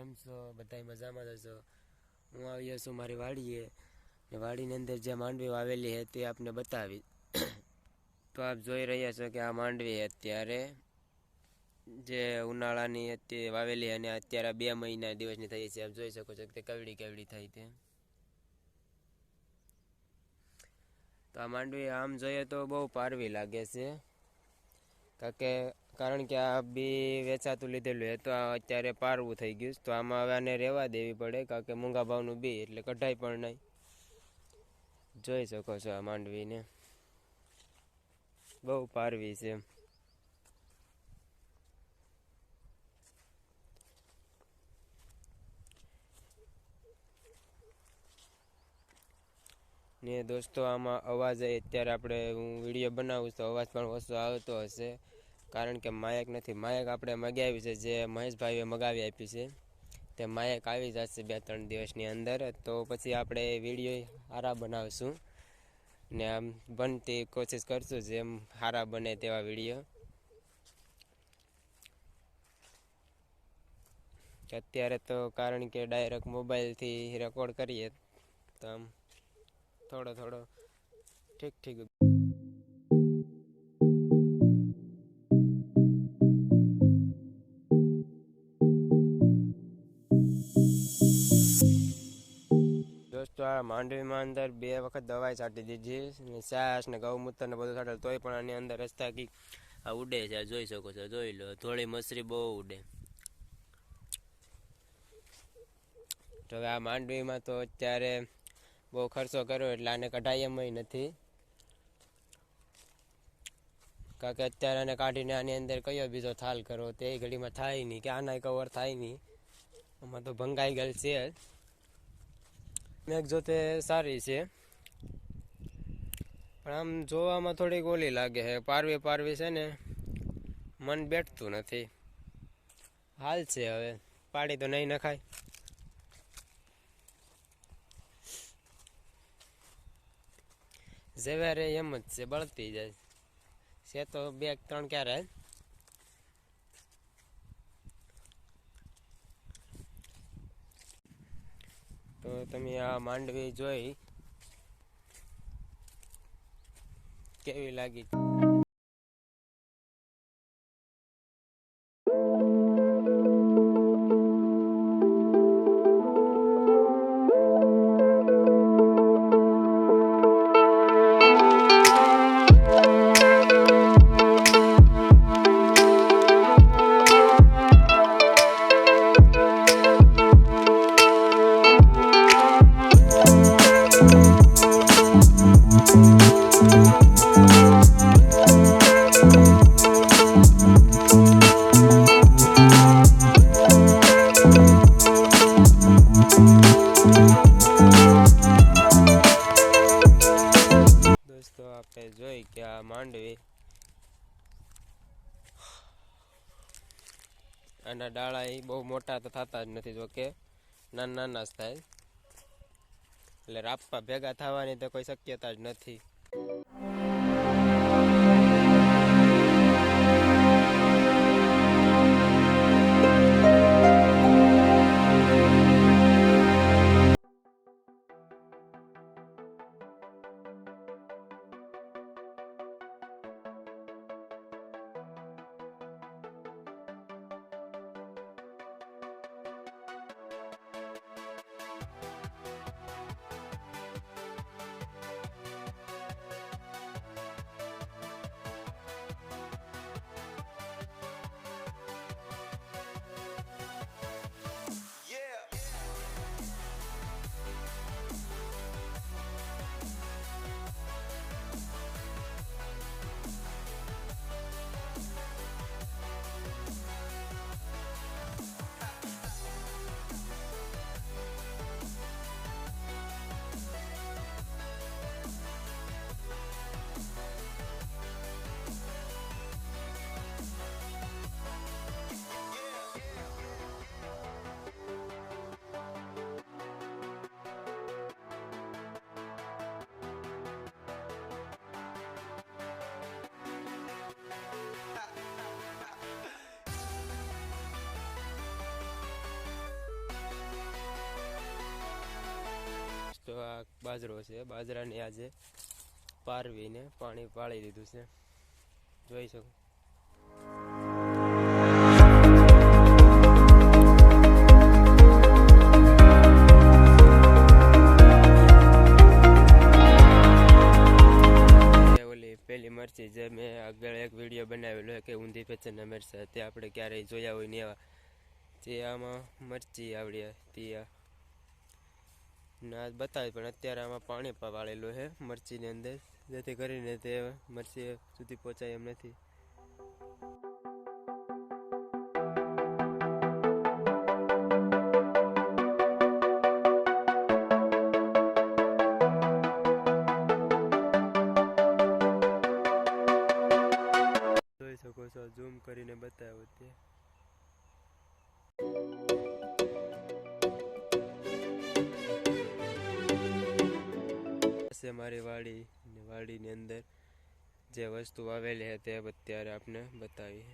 કેમ છો? બધાય મજામાં જ હશો. હું આવ્યો છું મારી વાડીએ ને વાડીની અંદર જે માંડવી વાવેલી છે તે આપને બતાવી. તો આપ જોઈ રહ્યા છો કે આ માંડવી અત્યારે જે ઉનાળાની અત્યારે વાવેલી અને અત્યારે 2 મહિના દિવસની થઈ છે. આપ જોઈ શકો છો કે કેવડી કેવડી થઈ છે. તો આ માંડવી આમ જોઈએ તો બહુ પારવી લાગે છે, કારણ કે આ બી વેચાતું લીધેલું છે તો અત્યારે પારવું થઈ ગયું. તો આમાં હવે આને રહેવા દેવી પડે, કારણ કે મૂંગા ભાવનું બી એટલે કઢાય પણ નહીં. જોઈ શકો છો આ માંડવીને બહુ પારવી છે. ને દોસ્તો આમાં અવાજ અત્યારે આપણે હું વિડીયો બનાવું તો અવાજ પણ ઓછો આવતો હશે, કારણ કે માયક નથી. માયક આપણે મગાવી છે, જે મહેશભાઈએ મગાવી આપી છે. તે માયક આવી જશે 2-3 દિવસની અંદર. તો પછી આપણે વિડીયો સારા બનાવશું ને આમ બનતી કોશિશ કરશું જેમ સારા બને તેવા વિડીયો. અત્યારે તો કારણ કે ડાયરેક્ટ મોબાઈલથી રેકોર્ડ કરીએ તો આમ થોડો ઠીક. દોસ્તો આ માંડવીમાં અંદર 2 વખત દવાઈ છાંટી દીધી ને છાશ ને ગૌમૂત્ર ને બધું છાંટેલ, તોય પણ આની અંદર રસ્તા કી આ ઉડે છે. જોઈ શકો છો, જોઈ લો. થોડી મસરી બહુ ઉડે. તો હવે આ માંડવીમાં તો અત્યારે બહુ ખર્ચો કર્યો એટલે આને કઢાય એમ નથી, કારણ કે અત્યારે આને કાઢીને આની અંદર કયો બીજો થાલ કરો તે ઘડીમાં થાય નહીં, કે આના કવર થાય નહીં. આમાં તો ભંગાઈ ગયેલ છે. મેઘ જોતે સારી છે, પણ આમ જોવામાં થોડીક ઓલી લાગે છે. પારવી છે ને મન બેઠતું નથી. હાલ છે, હવે પાડી તો નહીં નખાય. જેવારે એમ જ છે, બળતી જાય છે. તો 2-3 ક્યારે તો તમે આ માંડવી જોઈ કેવી લાગી? દોસ્તો આપણે જોઈ કે આ માંડવી આના ડાળા એ બહુ મોટા તો થતા જ નથી, જો કે નાના જ થાય, એટલે રાપવા ભેગા થવાની તો કોઈ શક્યતા જ નથી. આ બાજરો છે, બાજરાને આજે પારવીને પાણી પાળી દીધું છે, જોઈ શકો. પેલી મરચી જે મેં આગળ એક વિડીયો બનાવેલો કે ઊંધી પેચરના મરચાં, તે આપણે ક્યારેય જોયા હોય ને એવા, જે આમાં મરચી આવડી હતી ના બતાવે, પણ અત્યારે આમાં પાણી વાળેલું છે મરચીની અંદર, જેથી કરીને તે મરચી સુધી પહોંચાય એમ નથી. જોઈ શકો છો, ઝૂમ કરીને બતાવ્યો તે. મારી વાડીની અંદર જે વસ્તુ આવેલી છે તે અત્યારે આપને બતાવી.